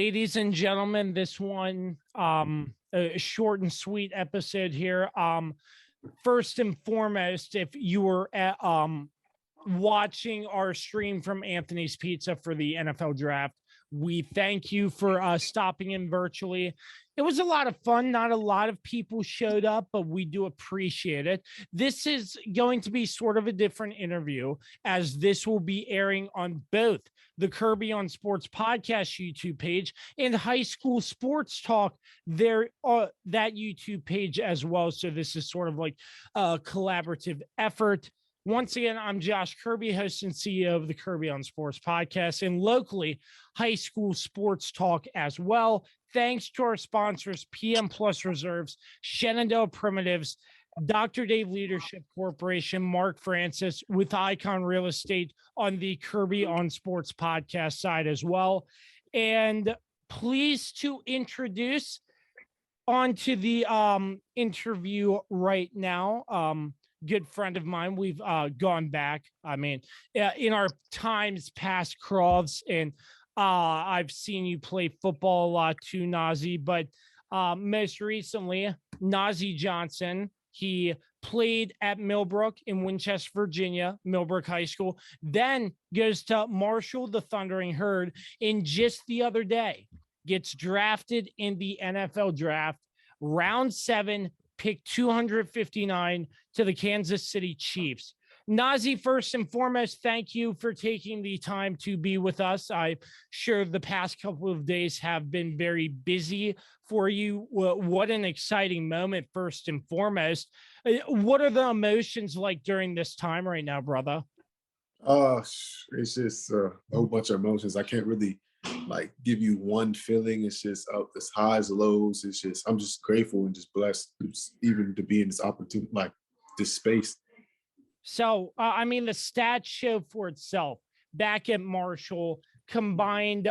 ladies and gentlemen, this one, a short and sweet episode here. First and foremost, if you were at, watching our stream from Anthony's Pizza for the NFL draft, we thank you for stopping in virtually. It was a lot of fun. Not a lot of people showed up, but we do appreciate it. This is going to be sort of a different interview, as this will be airing on both the Kirby on Sports podcast YouTube page and High School Sports Talk, there that YouTube page as well. So this is sort of like a collaborative effort. Once again, I'm Josh Kirby, host and CEO of the Kirby on Sports podcast, and locally High School Sports Talk as well. Thanks to our sponsors, PM Plus Reserves, Shenandoah Primitives, Dr. Dave Leadership Corporation, Mark Francis with Icon Real Estate on the Kirby on Sports podcast side as well. And pleased to introduce onto the interview right now, good friend of mine. We've gone back. I mean, in our times past, Crofts, and I've seen you play football a lot too, Nazeeh, but most recently, Nazeeh Johnson. He played at Millbrook in Winchester, Virginia, Millbrook High School, then goes to Marshall, the Thundering Herd, and just the other day gets drafted in the NFL draft, round 7, pick 259 to the Kansas City Chiefs. Nazeeh, first and foremost, thank you for taking the time to be with us. I'm sure the past couple of days have been very busy for you. What an exciting moment, first and foremost. What are the emotions like during this time right now, brother? It's just a whole bunch of emotions. I can't really give you one feeling. It's just it's highs, lows. It's just, I'm just grateful and just blessed even to be in this opportunity, this space. So, I mean, the stats show for itself. Back at Marshall, combined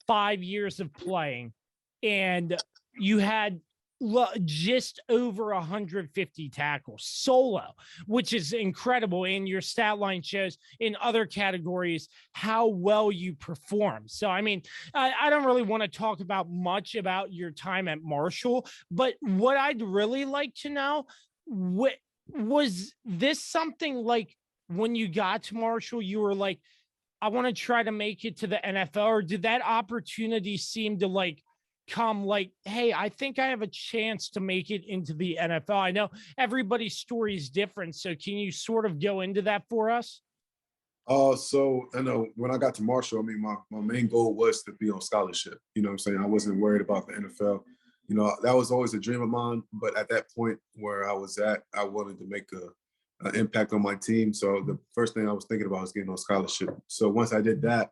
5 years of playing, and you had just over 150 tackles solo, which is incredible. And your stat line shows in other categories how well you perform. So, I mean, I don't really want to talk about much about your time at Marshall, but what I'd really like to know, was this something like when you got to Marshall, you were like, I want to try to make it to the NFL, or did that opportunity seem to come hey, I think I have a chance to make it into the NFL? I know everybody's story is different. So can you sort of go into that for us? So I know when I got to Marshall, I mean, my main goal was to be on scholarship. You know what I'm saying? I wasn't worried about the NFL. You know, that was always a dream of mine. But at that point where I was at, I wanted to make an impact on my team. So the first thing I was thinking about was getting on scholarship. So once I did that,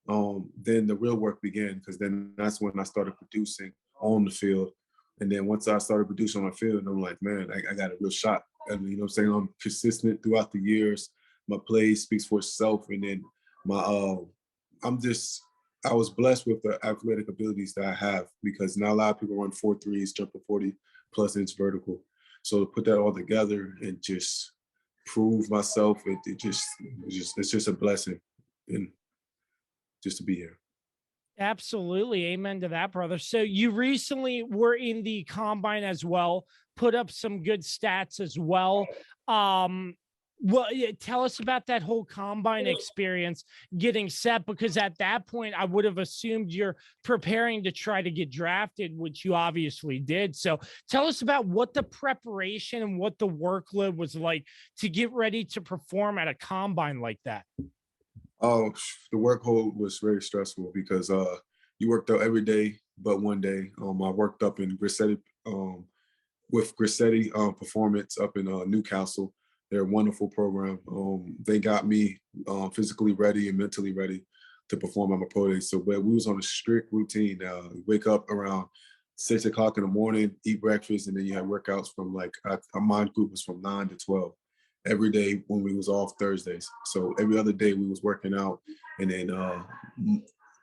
then the real work began, because then that's when I started producing on the field. And then once I started producing on the field, I'm like, man, I got a real shot. I mean, you know what I'm saying? I'm consistent throughout the years. My play speaks for itself. And then I was blessed with the athletic abilities that I have, because not a lot of people run 4.3s, jumping 40+ inch vertical. So to put that all together and just prove myself, it's just a blessing, and just to be here. Absolutely. Amen to that, brother. So you recently were in the combine as well, put up some good stats as well. Well, tell us about that whole combine experience, getting set, because at that point I would have assumed you're preparing to try to get drafted, which you obviously did. So tell us about what the preparation and what the workload was like to get ready to perform at a combine like that. Oh, the workload was very stressful, because you worked out every day but one day. I worked up in Grissetti, with Grissetti Performance up in Newcastle. They're a wonderful program. They got me physically ready and mentally ready to perform on my pro day. So we was on a strict routine. Wake up around 6 o'clock in the morning, eat breakfast, and then you had workouts from my group was from 9 to 12 every day when we was off Thursdays. So every other day we was working out, and then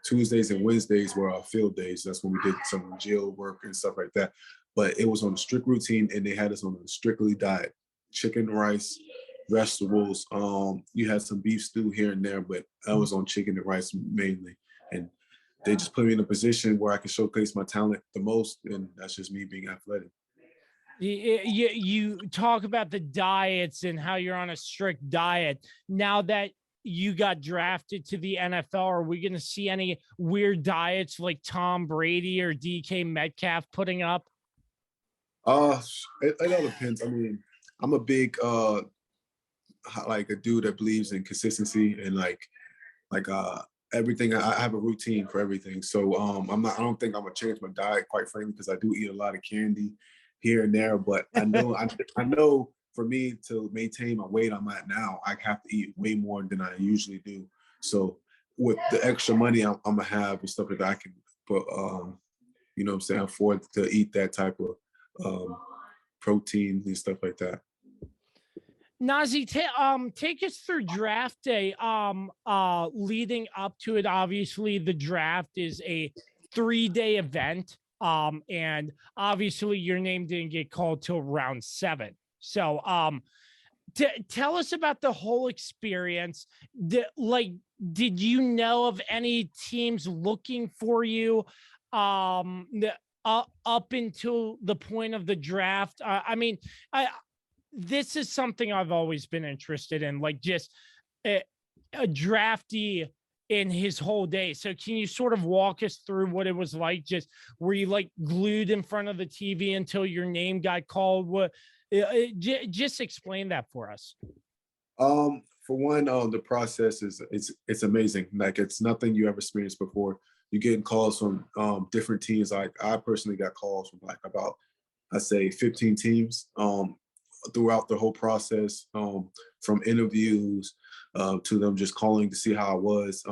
Tuesdays and Wednesdays were our field days. That's when we did some gym work and stuff like that. But it was on a strict routine, and they had us on a strictly diet: chicken, rice, vegetables. You had some beef stew here and there, but I was on chicken and rice mainly. And they just put me in a position where I can showcase my talent the most, and that's just me being athletic. You talk about the diets and how you're on a strict diet. Now that you got drafted to the NFL, are we going to see any weird diets like Tom Brady or DK Metcalf putting up? Uh, it all depends. I mean, I'm a big like a dude that believes in consistency and like everything. I have a routine for everything. So I don't think I'm gonna change my diet, quite frankly, because I do eat a lot of candy here and there. But I know for me to maintain my weight I'm at now, I have to eat way more than I usually do. So with the extra money I'm gonna have and stuff like that, I can put you know what I'm saying, afford to eat that type of protein and stuff like that. Nazeeh, take us through draft day. Leading up to it, obviously, the draft is a 3-day event. And obviously, your name didn't get called till round 7. So, tell us about the whole experience. Did you know of any teams looking for you? Up until the point of the draft. I mean, this is something I've always been interested in, like just a draftee in his whole day. So can you sort of walk us through what it was like? Just were you like glued in front of the TV until your name got called? What? Just explain that for us. For one, the process is it's amazing. Like it's nothing you ever experienced before. You're getting calls from different teams. Like I personally got calls from like about I say 15 teams. Throughout the whole process, from interviews to them just calling to see how I was.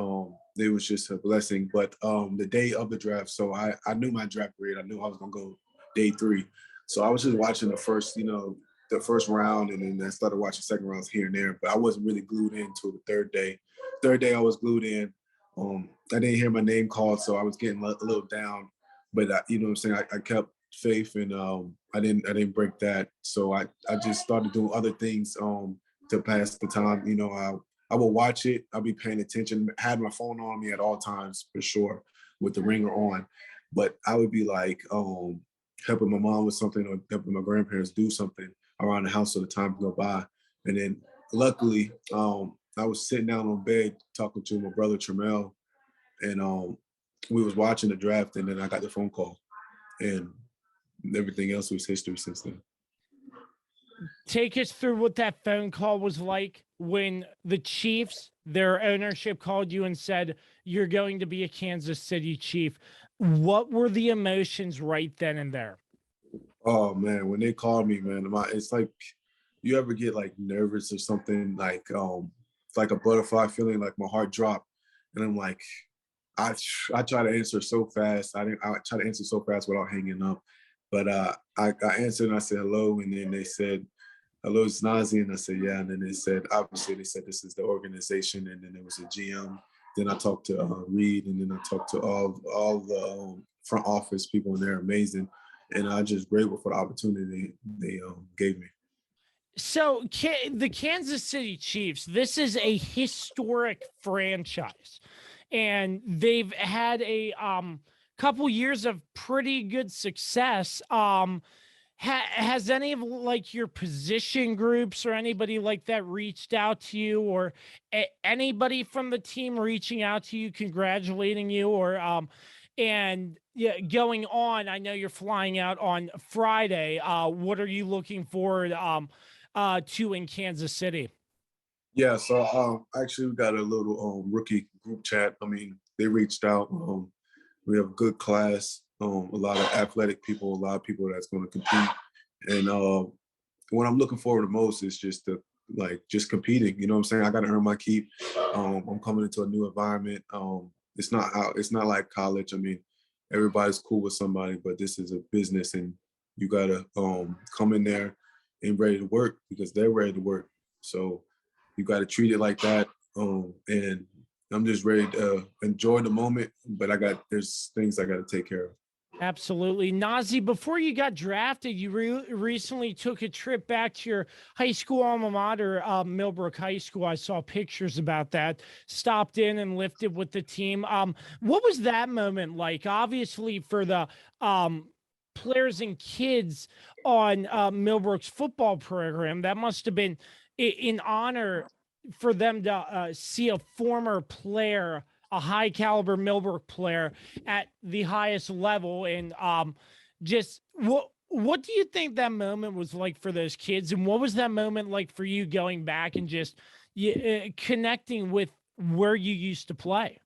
It was just a blessing. But the day of the draft, so I knew my draft grade. I knew I was gonna go day 3. So I was just watching the first round, and then I started watching second rounds here and there. But I wasn't really glued in until the third day. Third day I was glued in. I didn't hear my name called, so I was getting a little down. But you know what I'm saying, I kept faith, and I didn't break that. So I just started doing other things to pass the time. You know, I will watch it. I'll be paying attention. Had my phone on me at all times for sure, with the ringer on. But I would be like helping my mom with something or helping my grandparents do something around the house so the time can go by. And then luckily, I was sitting down on bed talking to my brother Tremel, and we was watching the draft, and then I got the phone call, and everything else was history since then. Take us through what that phone call was like when the Chiefs, their ownership, called you and said, you're going to be a Kansas City Chief. What were the emotions right then and there? Oh man, when they called me, man, it's like you ever get like nervous or something, like it's like a butterfly feeling, like my heart dropped, and I'm like, I try to answer so fast. I try to answer so fast without hanging up. But I answered and I said hello, and then they said, hello, it's Nazeeh, and I said yeah, and then they said, obviously they said this is the organization, and then there was a GM. Then I talked to Reed, and then I talked to all the front office people, and they're amazing, and I'm just grateful for the opportunity they gave me. So the Kansas City Chiefs, this is a historic franchise, and they've had a couple years of pretty good success. Has any of like your position groups or anybody like that reached out to you, or anybody from the team reaching out to you, congratulating you, or and yeah, going on? I know you're flying out on Friday. What are you looking forward to in Kansas City? Yeah, so actually we got a little rookie group chat. I mean, they reached out. We have a good class, a lot of athletic people, a lot of people that's going to compete. And what I'm looking forward to most is just competing. You know what I'm saying? I got to earn my keep. I'm coming into a new environment. It's not like college. I mean, everybody's cool with somebody, but this is a business, and you got to come in there and ready to work because they're ready to work. So you got to treat it like that. And I'm just ready to enjoy the moment, but there's things I got to take care of. Absolutely. Nazeeh, before you got drafted, you recently took a trip back to your high school alma mater, Millbrook High School. I saw pictures about that. Stopped in and lifted with the team. What was that moment like? Obviously, for the players and kids on Millbrook's football program, that must have been in honor for them to see a former player, a high caliber Millbrook player at the highest level. And just what do you think that moment was like for those kids? And what was that moment like for you going back and just connecting with where you used to play?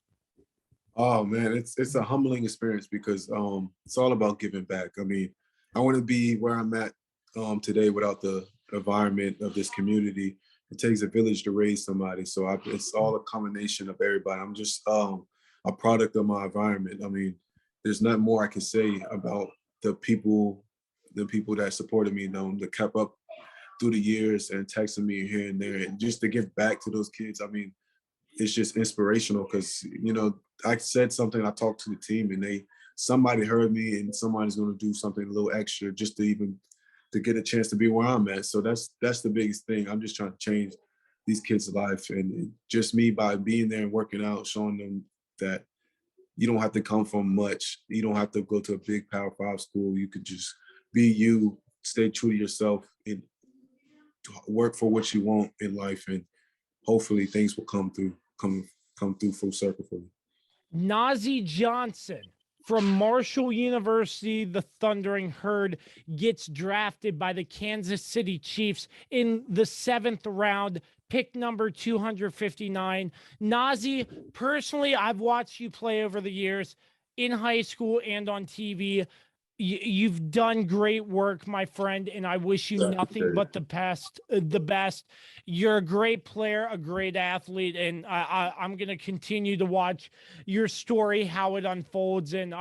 Oh man, it's a humbling experience because it's all about giving back. I mean, I want to be where I'm at today without the environment of this community. It takes a village to raise somebody, so it's all a combination of everybody. I'm just a product of my environment. I mean, there's not more I can say about the people that supported me, that kept up through the years and texting me here and there, and just to give back to those kids. I mean, it's just inspirational because I said something, I talked to the team, and somebody heard me, and somebody's going to do something a little extra just to get a chance to be where I'm at. So that's the biggest thing. I'm just trying to change these kids' life, and just me by being there and working out, showing them that you don't have to come from much. You don't have to go to a big Power 5 school. You could just be you, stay true to yourself, and work for what you want in life, and hopefully things will come through full circle for you. Nazeeh Johnson from Marshall University, the Thundering Herd, gets drafted by the Kansas City Chiefs in the 7th round, pick number 259. Nazeeh, personally, I've watched you play over the years in high school and on TV. You've done great work, my friend, and I wish you nothing but the best. You're a great player, a great athlete, and I'm going to continue to watch your story, how it unfolds, and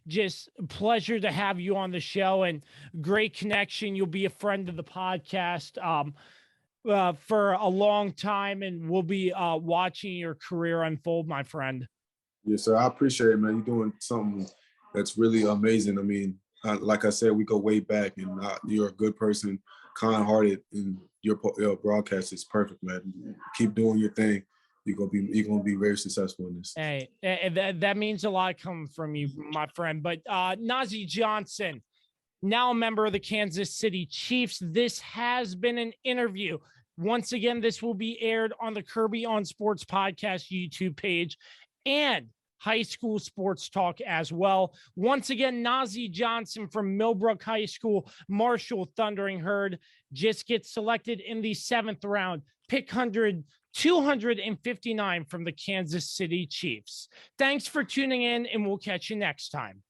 just pleasure to have you on the show, and great connection. You'll be a friend of the podcast for a long time, and we'll be watching your career unfold, my friend. Yes, sir. I appreciate it, man. You're doing something that's really amazing. I mean, like I said, we go way back, and you're a good person, kind-hearted, and your broadcast is perfect, man. Keep doing your thing. You're gonna be very successful in this. Hey, that means a lot coming from you, my friend. But Nazeeh Johnson, now a member of the Kansas City Chiefs. This has been an interview. Once again, this will be aired on the Kirby on Sports podcast YouTube page and High School Sports Talk as well. Once again, Nazeeh Johnson from Millbrook High School, Marshall Thundering Herd, just gets selected in the 7th round, pick 259 from the Kansas City Chiefs. Thanks for tuning in, and we'll catch you next time.